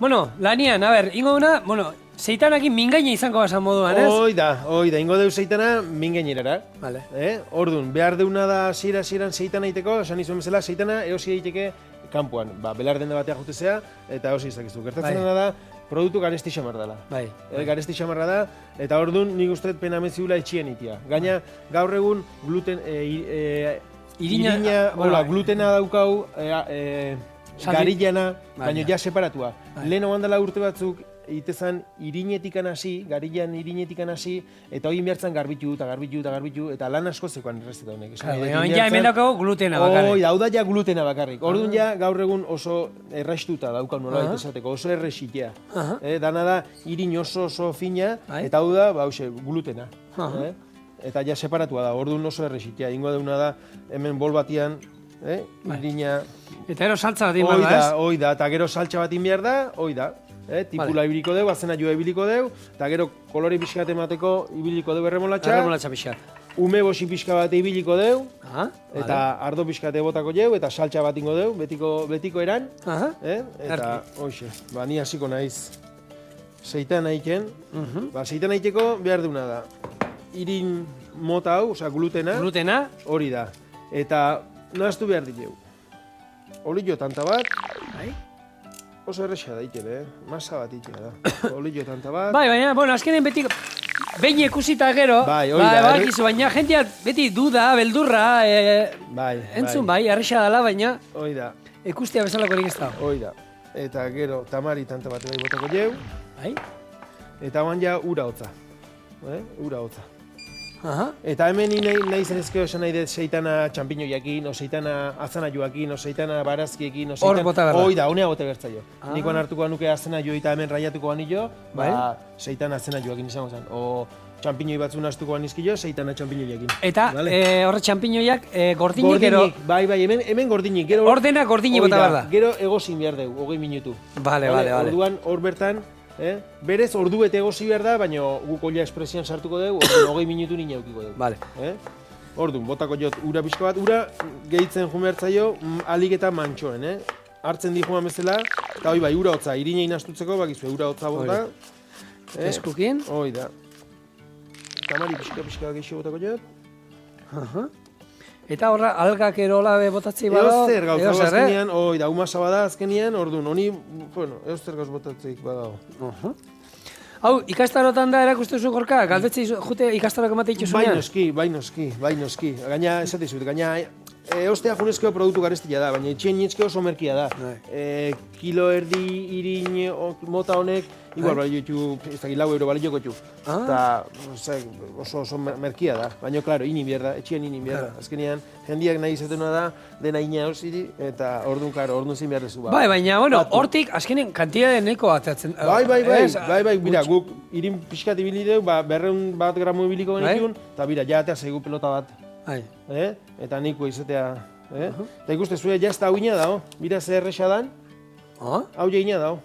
Bueno, lanian, a ber, ingo duna, zeitanakin mingaina izango basan moduan, ez? Oida, ingo deu zeitana mingainerara. Vale. Ordun, behar deuna da hasieran zeitana iteko, esan izan bezala, zeitana eosi daiteke kanpoan. Belar denda batea jutezea, eta eosi izakizu. Gertatzen dena da, produktu garesti xamar dela. Bai. Garesti xamarra da, eta ordun nik ustez pena meziula etxien itia. Gaina, gaur egun gluten, glutena daukau, garillana, baina ja separatua. Lehen handela urte batzuk, itezan irinetikan hasi, garillan irinetikan hasi, eta hori inbertzen garbitu, eta lan asko zekoan errezeta honek. Ja hemen daukau glutena bakarrik. Hau da ja glutena bakarrik. Orduan ja gaur egun oso errastuta daukau nolabait esateko, oso erresitea. Dana da irin oso fina, eta hau da, glutena. Eta ja separatua da, orduan oso erresitea. Ingo deuna da, hemen bol batian, irina... Eta gero saltza bat inbar da, ez? Oida, eta gero saltza bat inbiar da, oida. Tipula ibiliko deu, azena joa ibiliko deu, eta gero kolore pixkat emateko ibiliko deu erremolatxa. Erremolatxa pixkat. Ume bosi pixka bat ibiliko deu, eta ardo pixkat botako jau, eta saltza bat ingo deu, betiko eran. Eta, hoxe, ni hasiko naiz zeitan aiken. Zeitan aiteko behar duna da. Irin mota hau, oza, glutena. Glutena. Hori da. Eta nahaztu behar diteu. Olio tanta bat. Oso erresa daiteke, masa bat itxea da. Olio tanta bat. Bai, baina, azkenen beti... Behin ikusita gero, baina jentea beti duda, beldurra, entzun bai, erresa dela, baina ikustea bezalako erik ez da. Oida. Eta gero tamari tanta bat bai botako jau. Bai. Eta haman ja ura hotza. Ura hotza. Eta hemen nahi zenezkeo esan nahi dut zeitana txampiñoiakin, o zeitana azana joakin, o zeitana barazkiekin, o zeitana... Hor bota berda. Oida, honea bote bertzaio. Nikoan hartuko nuke azena jo eta hemen raiatuko anillo, zeitana azena joakin izango zen. O txampiñoi batzun astuko anizkillo, zeitana txampiñoiakin. Eta horre txampiñoiak gordinik ero... Bai, hemen gordinik. Ordena gordini bota berda. Gero egozin behar dugu, 20 minutu. Bale. Orduan, hor bertan, berez ordu bete egosi behar da, baina guk oila espresioan sartuko dugu, 20 minutu nina eukiko dugu. Bale. Orduan, botako jot ura pixka bat, ura gehitzen jumertzaio alik eta mantxoen, hartzen di joan bezala, eta hoi bai, ura hotza, irinein astutzeko, bakizue, ura hotza bota. Eskukin. Hoi da. Tamari pixka gehiago botako jot. Eta horra, algak erola botatzei bado? Eozer gauza azkenian, da, umasa bada azkenian, orduan, honi, eozer gauz botatzeik badago. Hau, ikastarotan da erakustezu gorka? Galdetzei jute ikastarok emate itxuzunean? Bai noski. Gaina, esatizut, gaina, eostea junezkeo produktu garestila da, baina etxien nietzke oso merkia da. Kilo erdi irin mota honek, igual balio ditu, ez dakit, 4 euro balio ditu. Eta oso merkia da, baina, klaro, ini bierda, etxien ini bierda. Azkenean, jendiak nahi izatenua da, dena ina hosiri, eta orduan zin behar dezu. Bai, baina, hortik, azkenen, kantidade neko atatzen. Bai, bira, guk irin pixkat ibili deu, 200 gramo ibiliko genitun, eta bira, jatea zaigu pelota bat. Eta niko izatea. Eta ikuste zuea jazta hau ina dao, bira zer erresa dan, hau jaina dao.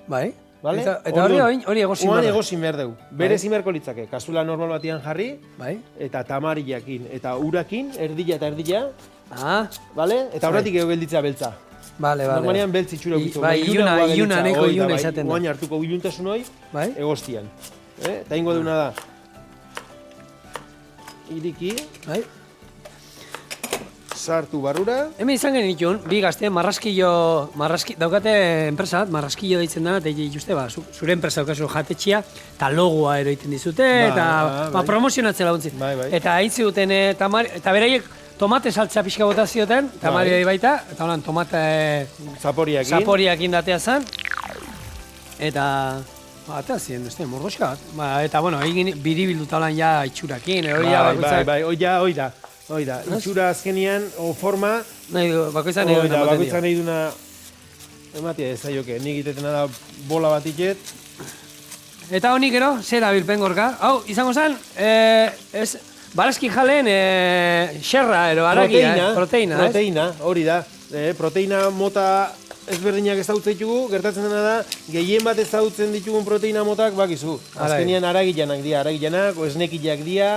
Bai. Eta hori egozin behar. Oan egozin behar dugu. Berez imerko litzake, kasula normal batian jarri, eta tamarillakin, eta urakin, erdila eta erdila. Eta horretik ego gelditzea beltza. Normalean beltz itxura egitu. Bai, iluna, neko iluna izaten da. Oain hartuko iluntasun hoi, egoztian. Eta ingo deuna da, iriki, sartu barrura. Hemen izan genitun, bi gazte, daukate enpresa bat, marraskillo deitzen dena, eta juste, zure enpresa daukazu jatetxia, eta logoa eroiten dizute, eta promozionatzen laguntzit. Eta hain ziguten, eta beraiek tomate saltza pixka bota zioten, tamari baita, eta holan tomate zaporiakin datea zen, eta... Eta ziren, mordoska bat. Eta, egin biribilduta holan ja itxurakin. Bai, hoi da. Itxura azkenian, o forma... Bakoitzan nahi duna. Bakoitzan nahi duna... Ematia ez zaioke, nik itetena da bola bat iket. Eta honik gero, zer abilpen gorka. Hau, izango zen, barazki jaleen xerra, aragia, proteina. Proteina, hori da. Proteina mota... ezberdinak ezagutzen ditugu, gertatzen dena da, gehien bat ezagutzen ditugun proteina motak bakizu. Azkenean aragilanak dira, aragilanak, esnekiak dira,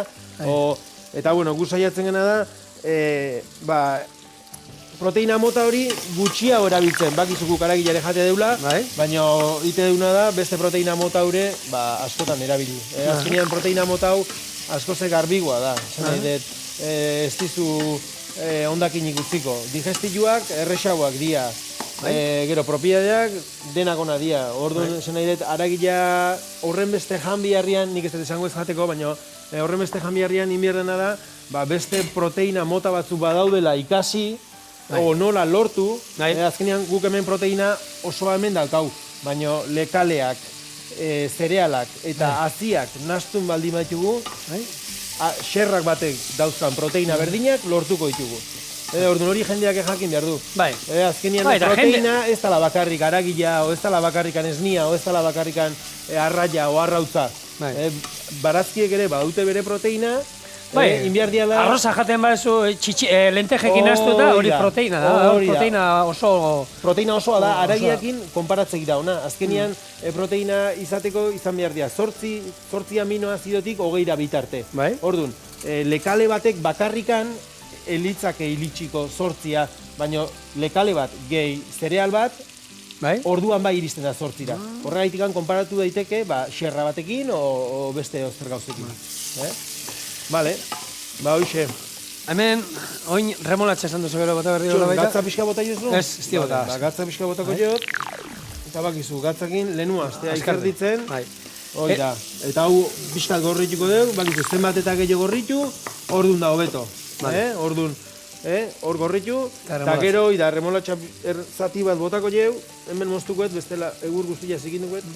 eta gu saiatzen gana da, proteina mota hori gutxiago erabiltzen, bakizukuk aragilare jate deula, baina ite deuna da beste proteina mota hori askotan erabili. Azkenean proteina mota hau askoze garbigoa da, esan nahi dut, ez dizu hondakinik utziko. Digestiluak erresagoak dira, gero propiedadeak denak ona dira. Orduan, esan nahi dut, aragila horren beste jan biharrian, nik ez dut esango ez jateko, baina horren beste jan biharrian inbierdena da, beste proteina mota batzu badaudela ikasi, o nola lortu, azkenean guk hemen proteina osoa hemen daukau, baina lekaleak, zerealak eta aziak nastun baldin baitugu, xerrak batek dauzkan proteina berdinak lortuko ditugu. Orduan hori jendeak jakin behar du. Azkenean proteina ez dala bakarrik aragila, o ez dala bakarrikan esnia, o ez dala bakarrikan arraia o arrautza. Barazkiek ere badaute bere proteina, inbiardiala... Arroza jaten badezu lentejekin naztuta, hori proteina da, proteina oso... Proteina osoa da, aragiakin konparatzek da ona. Azkenean proteina izateko izan behar dira, 8 aminoazidotik 20 bitarte. Orduan, lekale batek bakarrikan elitzake ilitsiko 8, baina lekale bat gehi zereal bat, orduan iristen da 8. Horregaitik konparatu daiteke, xerra batekin o beste ozter gauzekin. Bale, hoxe. Hemen, oin remolatxa esan duzu gero bota berri dola baita? Gatza pixka bota jozu? Ez, ez dio bota. Gatza pixka botako jot, eta bakizu, gatzakin lehenua astea ikerditzen. Hoi da, eta hau pixkat gorrituko dugu, bakizu, zenbat eta gehiago gorritu, orduan da hobeto. Orduan, hor gorritu, eta gero, remolatxa zati bat botako jau, hemen moztukoet, bestela egur guztia zikindukoet.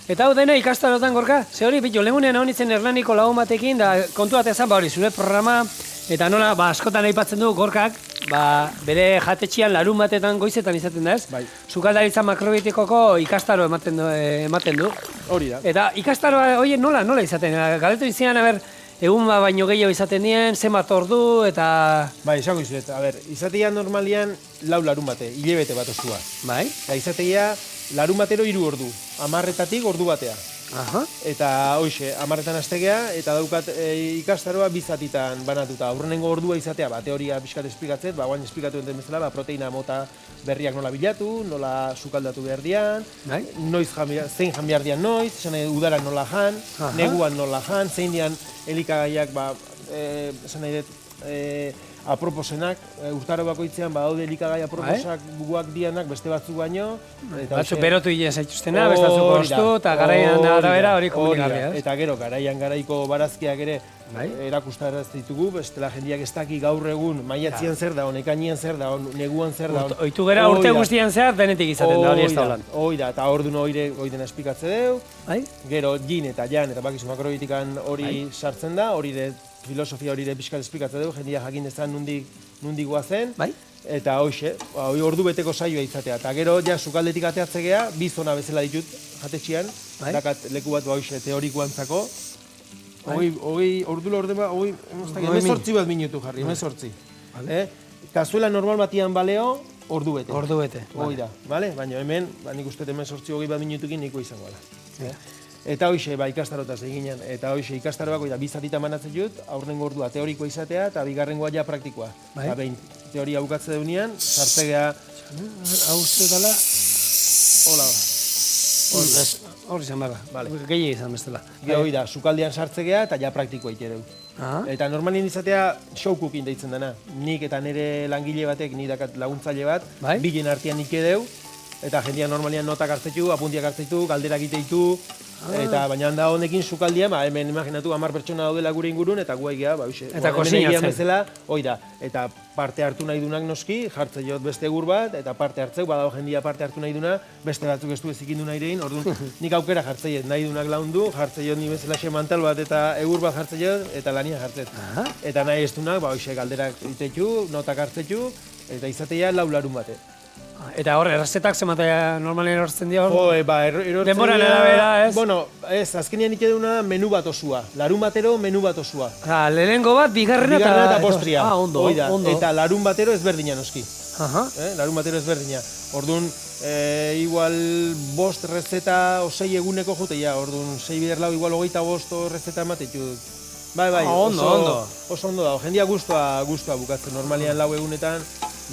Eta hau dena ikastarotan gorka, ze hori bitu, lehunean hau nintzen Hernaniko lagun batekin, da kontu bat ezan, hori zure programa, eta nola, askotan aipatzen du gorkak, bere jatetxian larun batetan goizetan izaten da ez? Sukaldaritza makrobiotikoko ikastaro ematen du. Hori da. Eta ikastaroa hori nola izaten, galdetu izan, egun baino gehiago izaten dien, zenbat ordu, eta... Esango izuet, izatea normalian larun bate, hilebete bat osua. Eta izatea larun batero 3 ordu, 10-etatik ordu batea. Eta hoxe, 10-etan hastegea, eta daukat ikastaroa 2 zatitan banatuta. Aurrenengo ordua izatea, teoria pixkat esplikatzet, guain esplikatu enten bezala, proteina mota berriak nola bilatu, nola sukaldatu behar dian, zein jan behar dian noiz, udaran nola jan, neguan nola jan, zein dian elikagaiak, esan nahi dut, aproposenak, urtaro bakoitzean badaude elikagai aproposak guak dianak beste batzuk baino. Batzuk berotu hile zaituztena, beste batzuk ostu, eta garaian arabera hori komunigarria. Eta gero, garaian garaiko barazkiak ere erakustaraz ditugu, bestela jendiak ez daki gaur egun maiatzian zer da, ekainean zer da, neguan zer da. Oitu gera urte guztian zehar, denetik izaten da, hori ez da holan. Hoi da, eta orduan hori dena esplikatze deu, gero jin eta jan, eta bakizu makrobiotikan hori sartzen da, hori de filosofia hori pixkat esplikatzen dugu, jendia jakin dezan nundik guazen, eta hoxe, ordu beteko saioa izatea. Eta gero, sukaldetik ateatze geha, 2 zona bezala ditut jatetxian, dakat leku bat hoxe teorikoantzako. Ordu lordema, 18 bat minutu jarri, 18. Kazuela normal batian baleo, ordu bete. Ordu bete. Hoi da, baina hemen, nik uste 18 bat minutukin niko izango da. Eta hoxe, ikastarotaz eginen, eta hoxe ikastaroak 2 zatitan banatzen dut, aurrengo ordua teorikoa izatea, eta bigarrengoa ja praktikoa. Eta behin, teoria bukatze deunean, sartzegea... Hau uste dala... Hola. Hor izan barra, gehiago izan bestela. Hoi da, sukaldean sartzegea, eta ja praktikoa ikereu. Eta normalien izatea showcooking deitzen dena. Nik eta nire langile batek, nik dakat laguntzaile bat, bilen artean ikedeu, eta jendean normalian notak hartzetu, apuntiak hartzetu, galderak iteitu, eta baina handa honekin sukaldia, hemen imaginatu 10 pertsona daudela gure ingurun, eta guai geha, eta kosinatzen. Hoi da, eta parte hartu nahi dunak noski, jartze jot beste egur bat, eta parte hartzeu, badago jendia parte hartu nahi duna, beste batzuk ez du ezikindu nahi dein, orduan nik aukera jartze jot, nahi dunak laundu, jartze jot ni bezala mantal bat eta egur bat jartze jot, eta lania jartzet. Eta nahi ez dunak, galderak itetu, notak hartzetu, eta izatea 4 larun bate. Eta hor, errazetak zematea normalen erortzen dira hor? Erortzen denboran edabera, ez? Bueno, ez, azkenean nik eduna menu bat osua. Larun batero menu bat osua. Lehenengo bat, bigarrena eta postria. Ondo. Eta larun batero ezberdina noski. Larun batero ezberdina. Orduan, igual 5 rezeta o 6 eguneko jote, orduan 6 bider lau, igual 25 rezeta ematetu Bai, ondo. Oso ondo dago, jendia gustua bukatzen, normalian 4 egunetan,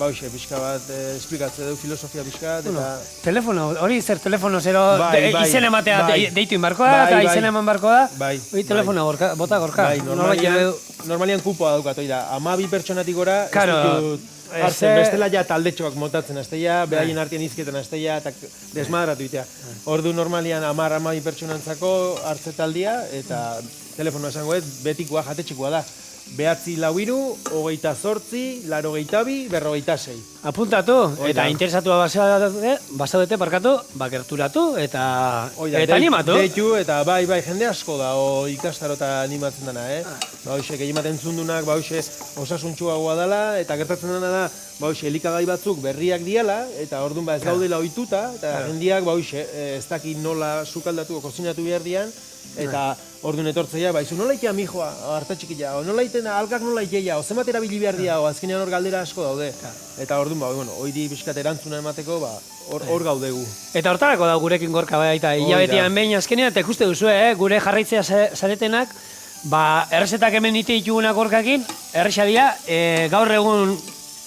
hoxe, pixka bat, esplikatzen du filosofia pixka bat, eta... Telefono, hori zer telefono zero, izen ematea deitu inbarko da, eta izen eman barko da, hori telefono bota gorka. Normalian kupoa daukat, hori da, 12 pertsonatik gora, ez ditut hartzen, bestela ja taldetxoak motatzen, azteia, beraien artean izketan azteia, eta desmadratu itea. Ordu normalian 10-12 pertsonantzako hartze taldia, eta telefonoa esangoet, betikoa, jatetxikoa da. 943, 28, 82, 56. Apuntatu, eta interesatua basaudete barkatu, gerturatu, eta animatu. Deitu, eta bai, jende asko da, ikastarota animatzen dana, Hoxe, gehiematen zundunak, osasuntxuagoa dela, eta gertatzen dena da, elikagai batzuk berriak diala, eta orduan ez gaudela ohituta, eta jendiak, ez daki nola sukaldatu, kozinatu behar dian, eta orduan etortzea, baizu, nola itea mijoa, harta txikila, nola itena, alkak nola iteia, zemat erabili behar dia, azkenean hor galdera asko daude. Eta orduan, hori pixkat erantzuna emateko, hor gaudegu. Eta hortarako da gurekin gorka baita, hilabetian behin azkenean, eta ikuste duzu, gure jarraitzea zaretenak, errezetak hemen ite ditugunak gorkakin, erresa dira, gaur egun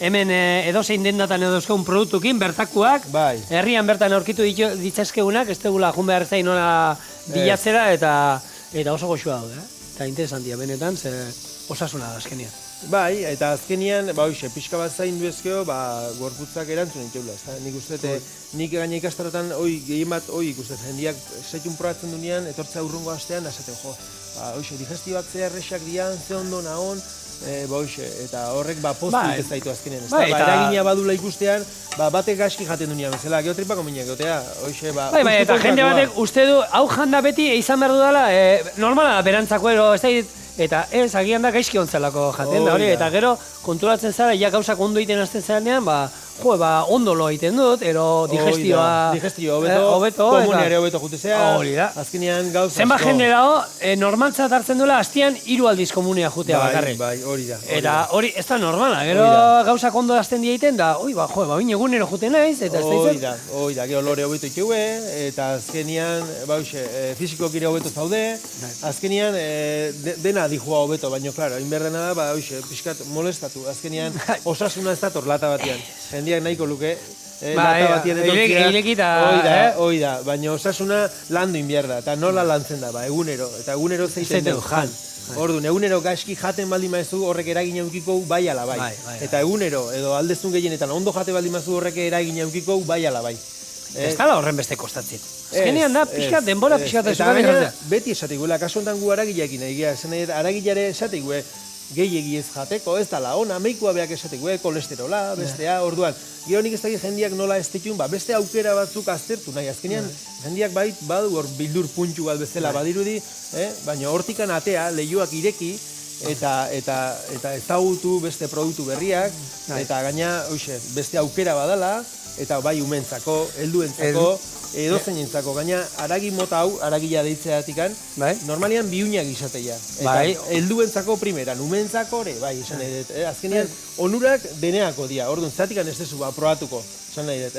hemen edozein dendatan edo euskun produktukin, bertakuak, herrian bertan aurkitu ditzazkegunak, ez tegula jun behar zain nola bilatzera, eta oso goxua daude, eta interesantia benetan, ze osasuna da azkenian. Bai, eta azkenian, pixka bat zain duezkeo, gorputzak erantzun egiteula, nik uste, nik gaina ikastarotan, gehien bat, ikuste, jendiak setxun probatzen dunean, etortzea urrungo astean, esate, digestibak ze errexak dian, ze ondo nahon, eta horrek poztu ez zaitu azkenean, eragina badula ikustean, batek gaizki jaten dunean bezala, geotripako minak gotea, eta jende batek uste du, hau janda beti izan behar dudala, normala berantzako ero, eta ez, agian da gaizki ontzelako jaten da hori, eta gero konturatzen zara, ja gauzak ondo egiten azten zarenean, ondo lo egiten dut, ero digestioa... Digestio hobeto, komuneare hobeto jutezea, azkenean gauza asko. Zenba jende dago, normaltzat hartzen duela, hastian 3 aldiz komunea jutea bakarrik. Bai, hori da. Eta hori, ez da normala, gero gauzak ondo azten diaiten da, bain egunero juten naiz, eta ez da izan. Hori da, gero lore hobeto ikeue, eta azkenean, fiziko kire hobeto zaude, azkenean dena dihua hobeto, baina, klaro, inberdena da, pixkat molestatu, azkenean osasuna ez dator lata batian. Jendiak nahiko luke, lata batien etortzia, hoi da, baina osasuna landu inbierda, eta nola lantzen da, egunero, eta egunero zeiten du, jan. Orduan, egunero gaizki jaten baldin maezu horrek eragina eukiko bai ala bai. Eta egunero, edo aldezun gehienetan ondo jate baldin maezu horrek eragina eukiko bai ala bai. Ez da horren beste kostatzen. Azkenean da, pixkat, denbora pixkat ez da. Beti esatikuela, kasu honetan gu aragileakin egia, aragilare esatikuela, gehiegi ez jateko, ez dala ona, meikoa beak esateko, kolesterola, bestea, orduan. Gero nik ez dakit jendiak nola ez ditun, beste aukera batzuk aztertu nahi. Azkenean, jendiak badu hor bildur puntxu bat bezala badirudi, baina hortikan atea, lehioak ireki, eta ezagutu beste produktu berriak, eta gaina, beste aukera badala, eta bai umentzako, helduentzako, edozeinentzako, gaina aragi mota hau, aragila deitzeatikan, normalian biunak izateia. Eta helduentzako primeran, umentzako ere, esan nahi dut. Azkenean, onurak deneako dia, orduan, zatikan ez dezu probatuko, esan nahi dut,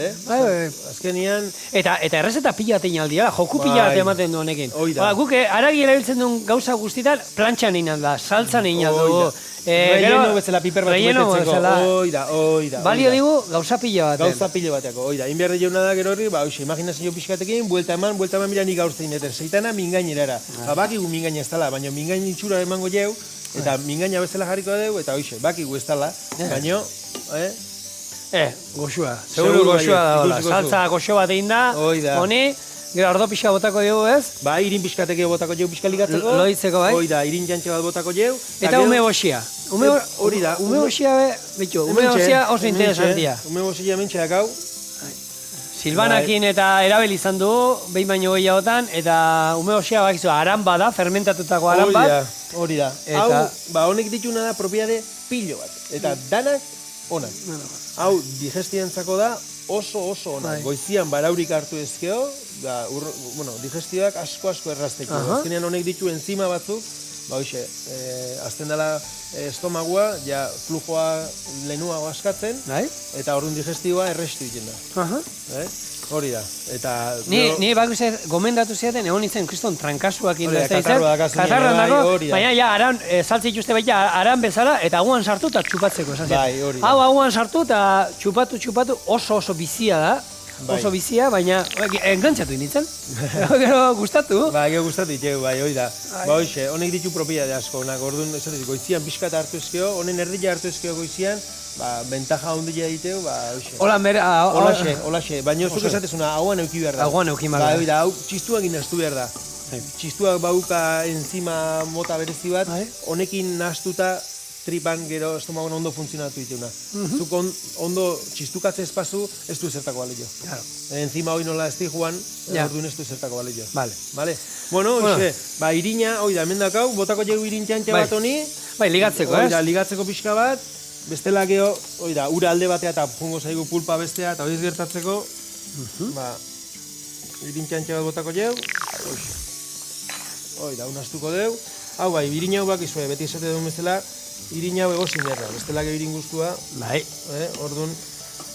Azkenean... Eta errezeta pilatein aldia, joku pilate ematen du honekin. Guk aragi erabiltzen duen gauza guztietan, plantxan egin da, saltzan egin du. Relleno bezala piper bat betetzeko, oida. Balio digu gauza pila batean. Gauza pila bateako, oida. Inbiar rellena da gero horri, imaginazio pixkatekin, buelta eman mira nik gaurzein eten. Seitana mingainera. Bakigu mingaina ez dala, baina mingain itxura emango jau, eta mingaina bezala jarriko dugu, eta bakigu ez dala, baina, goxua. Seguro goxua da, hola. Saltza goxo bat egin da, honi, gero ardo pixka botako dugu, ez? Irin pixkateke botako dugu pixka ligatzeko. Loitzeko, bai? Oida, irin jantxe bat botako dugu. Eta ume boxia. Hori da. Ume boxia, oso interesantia. Ume boxia mentxe dakau. Silbanakin eta erabel izan du, behin baino gehiagotan, eta ume boxia bakizu, aran bada, fermentatutako aran bat. Hori da. Hau, honek dituna da propiade pilo bat. Eta danak onak. Hau, digestiantzako da oso onak. Goizian baraurik hartu ezkeo, digestioak asko errazteko. Azkenean honek ditu enzima batzuk, azten dela estomagua, flujoa lehenuago askatzen, eta orduan digestioa errestu egiten da. Hori da. Eta... Ni bakuzer gomendatu ziaten, egon nintzen kriston trankasuak indazte izan. Katarroa dago, baina ja, aran, saltzik uste baita, aran bezala, eta aguan sartu eta txupatzeko. Bai, hori da. Hau aguan sartu eta txupatu, oso bizia da. Oso bizia, baina engantzatu nintzen. Gero gustatu. Gero gustatu ditu, bai, hori da. Ba, hoxe, honek ditu propiedade asko, orduan, goizian pixkat hartu ezkeo, honen erdila hartu ezkeo goizian, bentaja ondila diteu, hoxe. Olaxe, baina zuk esatezuna, hauan euki behar da. Hauan euki behar da. Hori da, hau txistuak inaztu behar da. Txistuak bauka enzima mota berezi bat, honekin nahaztuta tripan gero estomagoan ondo funtzionatu diteuna. Zuk ondo txistukatze espazu, ez du zertako balio. Enzima hori nola ez di joan, orduan ez du zertako balio. Vale. Bueno, hoxe, irina, hori da, hemen dakau, botako jegu irintxantxa bat honi. Bai, ligatzeko, ez? Hori da, ligatzeko pixka bat. Bestela geho, hori da, ura alde batea eta jungo zaigu pulpa bestea, eta hori gertatzeko, irintxantxa bat botako jeu, hori da, unaztuko deu. Hau bai, irina hau bakizue, beti esate duen bezala, irina hau egozin derra, bestela geho irin guztua. Bai. Orduan...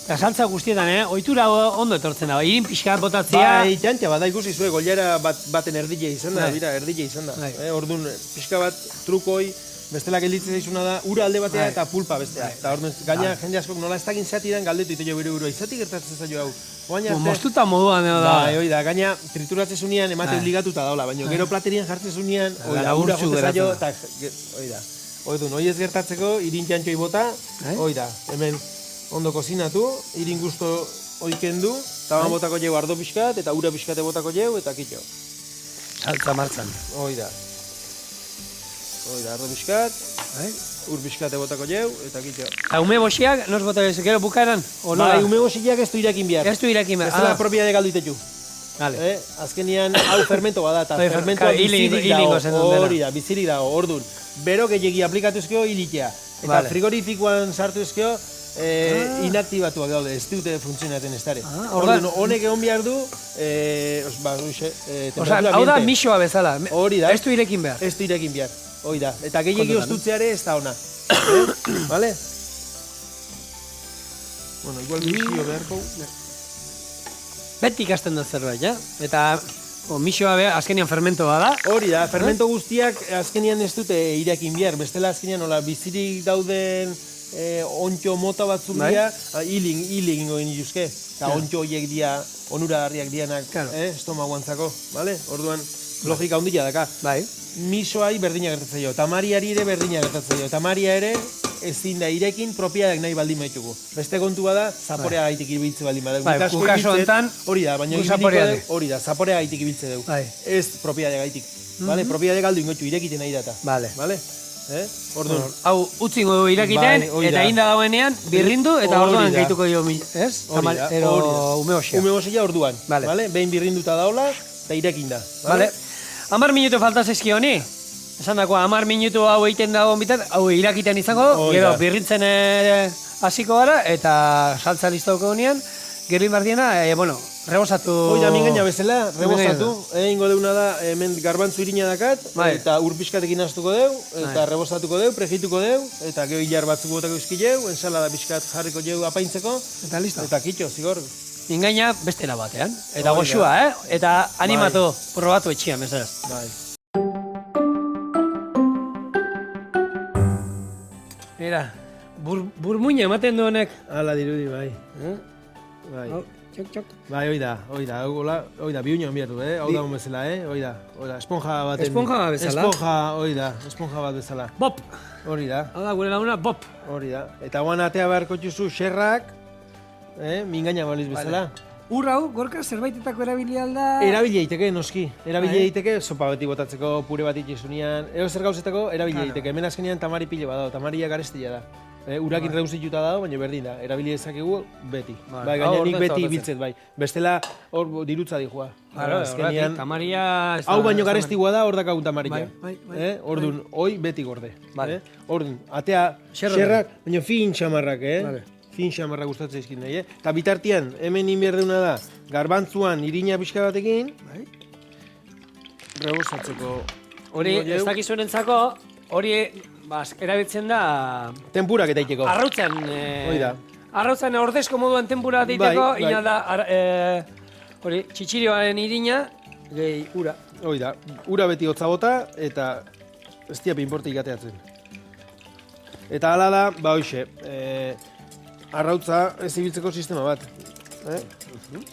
Eta saltza guztietan, ohitura ondo etortzen da, irin pixka botatzea. Bai, txantxa bat, da ikusi zue, goilara baten erdile izan da, erdile izan da. Orduan, pixka bat, trukoi, bestela gelditzen zaizuna da, ura alde batea eta pulpa bestea. Eta orduan, gaina jende askok nola ez dakin zati den galdetu ito jo bere burua, izatik gertatzen zaio hau. Moztuta moduan edo da. Bai, hoi da, gaina trituratze zunean emate obligatuta daula, baina gero platerian jartzen zunean, ura jote zaio, eta hoi da. Orduan, hoi ez gertatzeko, irin txantxoi bota, hoi da, hemen ondo kozinatu, irin guztu hoi kendu, eta botako jau ardo pixkat, eta ura pixkate botako jau, eta kitxo. Saltza martzan. Hoi da. Ardo pixkat, ur pixkate botako jau, eta kitxo. Eta ume boxiak, nos bota gero bukaeran? Bai, ume boxiak ez du irakin behar. Ez du irakin behar. Ez dela propiedade galdu itetu. Azkenian, hau fermento bada, eta fermentoa bizirik dago. Hori da, bizirik dago, orduan. Bero gehiagi aplikatu ezkeo hilitea. Eta frigorifikoan sartu ezkeo, inaktibatuak daude, ez dute funtzionaten ez dara. Orduan, honek egon behar du, hau da mixoa bezala. Hori da. Ez du irekin behar. Ez du irekin behar. Hoi da, eta gehiagi ostutzeare ez da ona. Vale? Bueno, igual mixio beharko. Beti ikasten dut zerbait, ja? Eta mixoa azkenian fermentoa da. Hori da, fermento guztiak azkenian ez dute irakin behar. Bestela azkenian bizirik dauden ontxo mota batzuk dira, hilik ingo genituzke. Eta ontxo horiek dira, onuragarriak dianak estomaguantzako. Orduan, logika ondila daka. Misoai berdina gertatzen jo, tamariari ere berdina gertatzen jo. Tamaria ere ezin da irekin propiadak nahi baldin maitugu. Beste kontua da, zaporea gaitik ibiltze baldin badu. Kukaso enten, hori da, baina hori da, zaporea gaitik ibiltze dugu. Ez propiadak gaitik. Propiadak galdu ingotxu irekiten nahi data. Orduan, hau utzingo du irekiten, eta inda dauenean birrindu, eta orduan gaituko jo, ez? Ero ume hoxia. Ume hoxia orduan, behin birrinduta daula, eta irekin da. 10 minutu falta zaizki honi. Esan dako, 10 minutu hau egiten dago bitat, hau irakiten izango, gero birrintzen hasiko gara, eta saltza listoko honean, gero inbardiena, rebosatu... Hoi da, mingaina bezala, rebosatu. Ingo deuna da, hemen garbantzu irina dakat, eta ur pixkatekin astuko deu, eta rebosatuko deu, prejituko deu, eta gero hilar batzuk botako izkileu, ensalada pixkat jarriko jau apaintzeko, eta listo. Eta kitxo, zigor. Mingaina bestela batean. Eta goxua, Eta animatu, probatu etxian, mesedez. Bai. Mira, burmuina ematen du honek. Hala dirudi, bai. Bai. Txok. Bai, hoi da, biuño enbiatu, hau da bezala, hoi da, esponja baten... Esponja bat bezala? Esponja bat bezala. Bop! Hori da. Hau da, gure laguna, bop! Hori da. Eta guan atea beharko txuzu xerrak, mingaina baliz bezala. Ur hau, gorka zerbaitetako erabili alda... Erabili daiteke, noski. Erabili daiteke, sopa beti botatzeko, pure bat itxesunean. Ego zer gauzetako, erabili daiteke. Hemen azkenean tamari pile bat dago, tamaria garestia da. Urakin reusituta dago, baina berdin da. Erabili dezakegu beti. Bai, gaina nik beti ibiltzet, bai. Bestela, hor dirutza dihua. Azkenean... Tamaria... Hau baino garestigua da, hor dakagun tamaria. Orduan, hoi beti gorde. Orduan, atea xerrak, baina fin xamarrak, fin xamarrak gustatzen izkin nahi, Eta bitartian, hemen inberdeuna da, garbantzuan irina pixka batekin, rebosatzeko... Hori, ez dakizuenentzako, hori erabiltzen da... Tempurak eta iteko. Arrautzen... Arrautzen ordezko moduan tempura bat iteko, ina da Hori, txitxirioaren irina, gehi ura. Hoi da, ura beti hotza bota eta ez dia pinportik gateatzen. Eta hala da, ba hoxe, arrautza ez ibiltzeko sistema bat.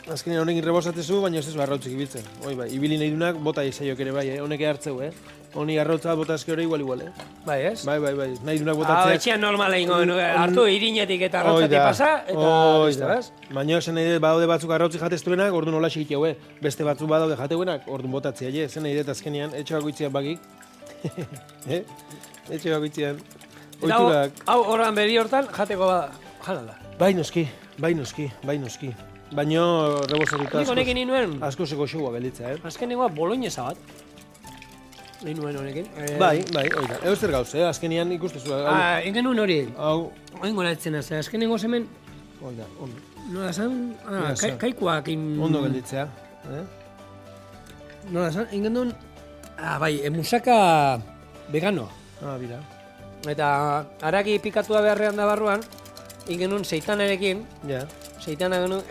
Azkenean honekin rebosatzezu, baina ez ez arrautzik ibiltzen. Hoi bai, ibili nahi dunak bota izaiok ere bai, honek hartzeu, Honi arrautza bota eski hori igual, Bai, ez? Bai, nahi dunak botatzeak. Etxean normala ingo, hartu irinetik eta arrautzatik pasa, eta listo, ez? Baina zen nahi badaude batzuk arrautzik jateztuenak, orduan hola xegitea, beste batzuk badaude jateuenak, orduan botatzea, zen nahi dut azkenean, etxe bakoitzean bakik. Etxe bakoitzean. Oiturak. Hau horran beri hortan, jateko janala. Bai noski. Baina rebosatuta Nik honekin inuen, asko zeko xoua gelditza, azkenengoa boloñesa bat. Nuen honekin. Bai, oida. Ego zer gauz, azkenian ikustezu. Ingen nuen hori. Hau. Oin gora etzena, azkenengo zemen... Oida, ondo. Nola zan? Kaikuak Ondo gelditzea. Nola zan? Ingen duen... Bai, musaka vegano. Bira. Eta haraki pikatua beharrean da barruan, ingen nuen seitanarekin, seitana genuen,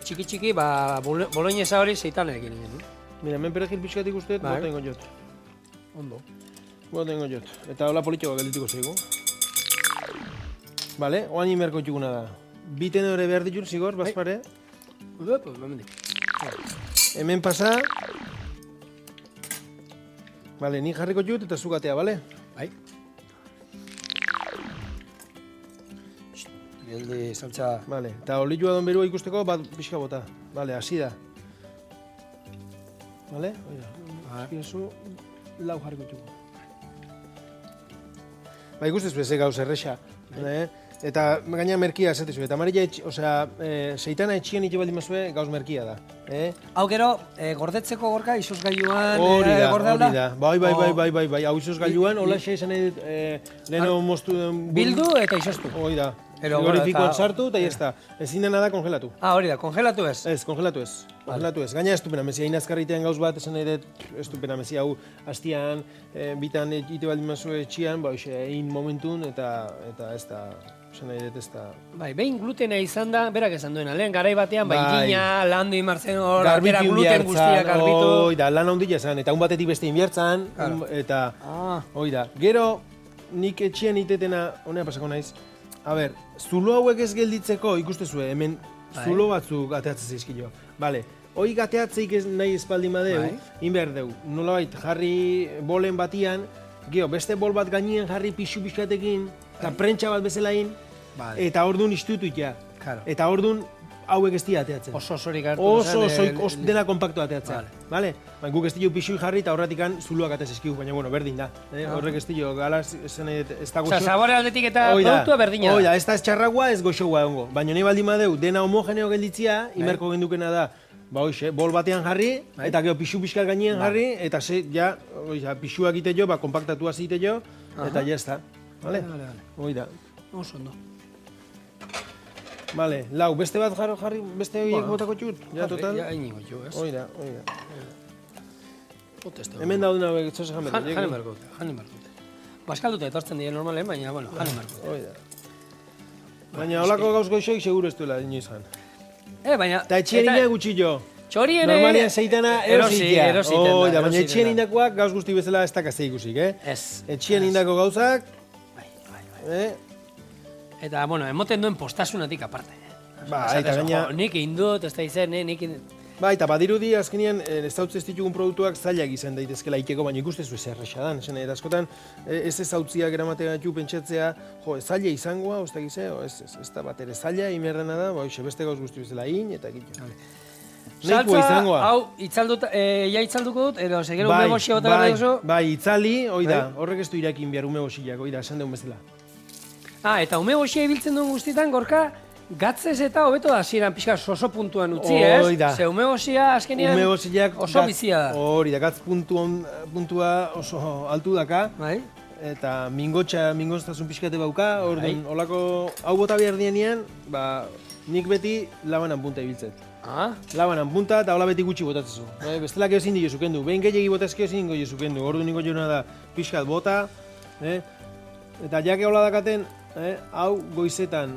txiki, boloñesa hori seitanarekin ingen nuen. Mira, hemen perejil pixkat ikusteet, bota ingo jot. Ondo. Bota ingo jot. Eta hola politxoa geldituko zeigu. Vale, oain inberko txukuna da. Bi tenore behar ditun, zigor, bazpare. Hemen pasa. Vale, ni jarriko jut eta zugatea, bale? Bai. Geldi saltza... Vale, eta olioa don berua ikusteko, bat pixka bota. Vale, hasi da. Vale? Oida, eskiazu, lau jarriko txuko. Ba, ikustezu ez gauz erresa. Eta gaina merkia esatezu. Eta marilla, seitana etxien ite baldin mazue, gauz merkia da. Hau gero, gordetzeko gorka, izozgailuan hori gordealda? da. Bai. Hau izozgailuan, hola xe esan nahi dut, leheno moztu... Bildu eta izoztu. Hori da. Frigorifikoan sartu eta jazta. Ezin dena da kongelatu. Hori da, kongelatu ez? Ez, kongelatu ez. Gaina ez dupena mezi, hain azkarritean gauz bat, esan nahi dut, ez dupena mezi, hau hastian, bitan ite baldin mazu etxian, egin momentun eta ez da, esan nahi dut ez da... Bai, behin glutena izan da, berak esan duena, lehen garai batean, irina, landu inmartzen hor, bera gluten guztiak garbitu... Hoi da, lan ondila esan, eta un batetik beste inbiertzan, eta... Hoi da, gero, nik etxian itetena, honea pasako naiz, a ber, zulo hauek ez gelditzeko, ikustezue, hemen zulo batzuk ateatzen zaizkio. Bale, hoi gateatzeik ez nahi espaldin badeu, inbehar deu. Nolabait, jarri bolen batian, geho, beste bol bat gainean jarri pixu-pixkatekin, eta prentsa bat bezalain, eta orduan istutuik ja. Eta orduan hauek ez dira ateatzen. Oso osorik hartu. Oso dena kompaktu ateatzen. Bale? Guk ez dira pixu jarri eta horretikan zuluak atez eskiu, baina bueno, berdin da. Horrek ez dira, galaz, ez da goxo. Sabore aldetik eta produktua berdina da. Oida, ez da ez txarragoa, ez goxoa ongo. Baina nahi baldin badeu, dena homogeneo gelditzia, imerko gendukena da, bol batean jarri, eta gero pixu-pixkat gainean jarri, eta pixuak ite jo, kompaktatu hasi ite jo, eta jazta. Bale? Oida. Oso ondo. Vale, lau, beste bat jarri, beste horiek botako txut? Ja, total? Ja, hainiko txut, ez? Oida. Hemen daudena hauek, zoze jametan. Janen barkute. Baskalduta etortzen dira normalen, baina, bueno, janen barkute. Oida. Baina, holako gauz goixoik seguro ez duela inoiz jan. Baina... Ta etxien ina gutxillo. Txori ere... Normalian zeitana erositea. Oida, baina etxien indakoak gauz guzti bezala ez dakazte ikusik, Ez. Etxien indako gauzak... Bai. Eta, bueno, emoten duen postasunatik aparte. Eta gaina... Nik indut, ez da izan, nik indut... Eta badirudi azkenean ez dautze ez ditugun produktuak zailak izan daitezkela ikeko, baina ikustezu ez erresa dan. Eta askotan ez zautziak eramatea gaitu pentsatzea, zaila izangoa, ez da bat ere zaila, imerrena da, beste gauz guzti bezala eta egiteko. Saltza, hau, itzalduko dut, edo segero ume boxia bota gara duzu? Bai, itzali, horrek ez du irakin behar ume boxiak, esan deun bezala. Eta ume boxia ibiltzen duen guztietan, gorka, gatzez eta hobeto da ziren pixka oso puntuan utzi, ez? Ze ume boxia azkenean oso bizia da. Hori da, gatz puntua oso altu daka. Eta mingoztasun pixkate bauka, orduan, holako hau bota behar dienean, nik beti labanan punta ibiltzet. Labanan punta eta hola beti gutxi botatzezu. Bestelak ezin dio zukendu, behin gehiagi botazke ezin ingo zukendu. Orduan niko jona da pixkat bota. Eta jake hola dakaten, hau goizetan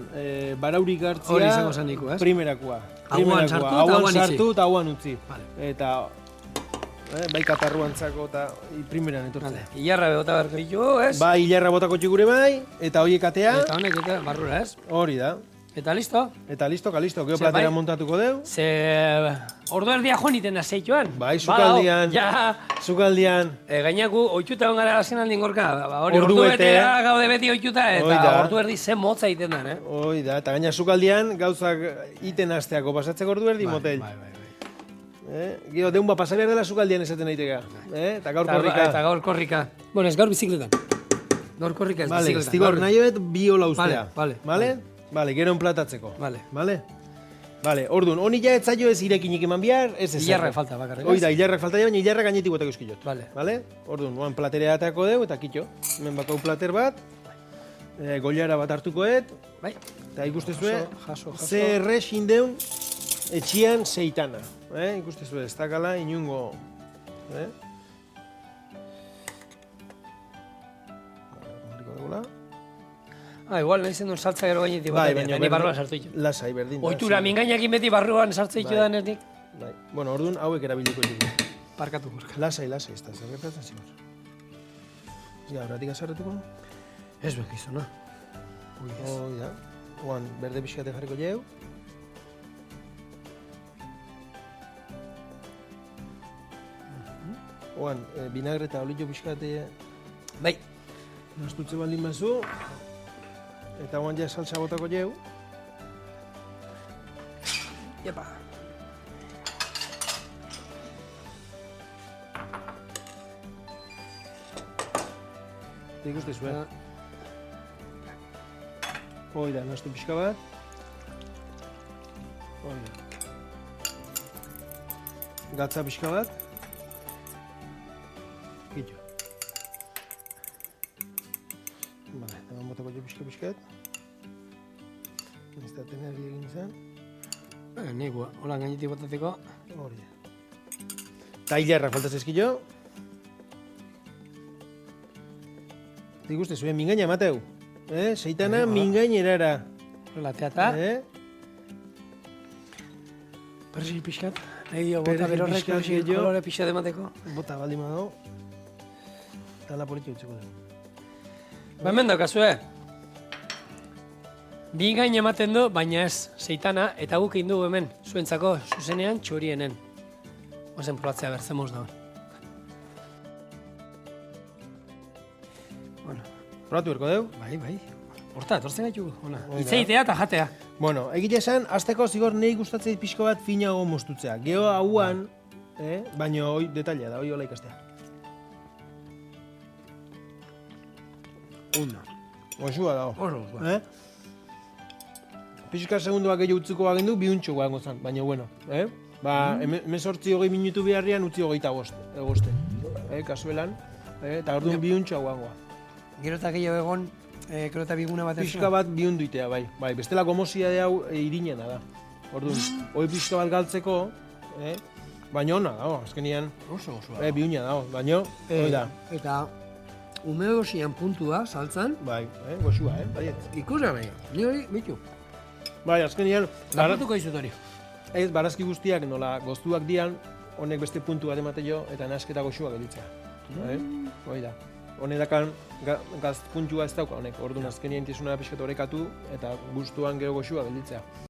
baraurik hartzia primerakoa. Aguan sartu eta aguan itxi. sartu eta aguan utzi. Vale. Eta bai katarruantzako eta primeran etortzen. Ilarra bota beharko ditu, ez? Bai, hilarra botako txigure bai, eta hoiek atea. Eta honek eta barrura, ez? Hori da. Eta listo? Eta listo, geo platera bai. montatuko deu. Ze ordu erdia joan iten azeituan. Bai, sukaldian. Ja, Sukaldian. gainaku oituta ongara hasen aldin gorka. Hori Ordu ordu bete. betera gaude beti oituta, Hoi eta da. ordu erdi zen motza iten den, Hoi da, eta gaina sukaldian gauzak iten asteako pasatzeko ordu erdi motel. Bai. Gero, deun pasa behar dela sukaldian esaten daiteka. Eta gaur korrika. Eta gaur korrika. Bueno, ez gaur bizikletan. Gaur korrika ez Vale, bizikletan. estigor nahi bet bi hola ustea. Vale. Vale, gero enplatatzeko. Vale. Vale, orduan, honi ja etzaio ez irekinik eman behar, ez ez. Ilarrak falta bakarrik. Hoi da, hilarrak falta baina hilarrak gainetik botako eskilot. Vale. Orduan, oan platerea atako deu eta kitxo. Hemen bakau plater bat, goiara bat hartukoet, Bai. eta ikustezue, Jaso. ze erresin deun etxian seitana. Ikustezue, ez dakala inungo. Igual nahi zen duen saltza gero gainetik Bai, bateria, baina ni barruan sartu ditu. Lasai, berdin. Oitura, mingainakin beti barruan sartze ditu danetik. Bai. Bueno, orduan hauek erabiliko ditugu. Parkatu gorka. Lasai, ez da, zer gertatzen zigur. Ja, horretik azarretuko? Ez bekizuna. Hoi da. Oan, berde pixkate jarriko jau. Oan, vinagre eta olio pixkate Bai. nastutze baldin bazu. Eta oan ja salsa botako jau. Jepa. Eta ikustezu, Hoi da, nastu pixka bat. Hoi da. Gatza pixka bat. Gitxo. Bale, eman botako jo pixka-pixkat. Ez da teneri egin izan. Nik, hola gainetik botatzeko. Hori da. Eta hilarrak faltaz ezkillo. Eta ikustezu, mingaina emateu. Seitana mingain erara. Hola, teata. Persil pixkat. Nahi dio, bota Persil berorrek, pixkat persil gehiago. kolore pixat emateko. Bota baldin badago. Eta laporitxo utziko dugu. Ba, hemen daukazue. Bi gain ematen du, baina ez, seitana, eta guk egin dugu hemen, zuentzako, zuzenean, txorienen. Ozen probatzea berzemoz daun. Bueno, Probatu berko deu. bai. Horta, etortzen gaitu, ona. Hoi da. Itzeitea eta jatea. Bueno, egite esan, azteko zigor nahi gustatzeit pixko bat finago mostutzea. Geo hauan, baina hoi detailea da, hoi hola ikastea. Una. Oixua dago. Oso, ba. Pixka segunduak gehiago utziko bagendu, biuntxo guango zan, baina bueno. Ba, emezortzi hogei minutu beharrian utzi hogeita egoste. Kasuelan, eta orduan biuntxo guangoa. Gero eta gehiago egon, gero eta biguna bat Pixka bat biunduitea, bai. Bai, bestelako mozia de hau irinena da. Orduan, hoi pixka bat galtzeko, baina ona dago, azkenian. Oso. Biuna dago, baina, hoi da. Eta umegosian puntua, saltzan, Bai, goxua, baiet. ikusa nahi. Ni hori, bitu. Bai, azkenian, Laportuko izut hori. ez, barazki guztiak nola goztuak dian, honek beste puntu bat emate jo, eta nasketa goxua gelitzea. Hoi da. Honedakan gazpuntua ez dauka honek, orduan azkenien tizuna pixkat orekatu, eta gustuan gero goxua gelditzea.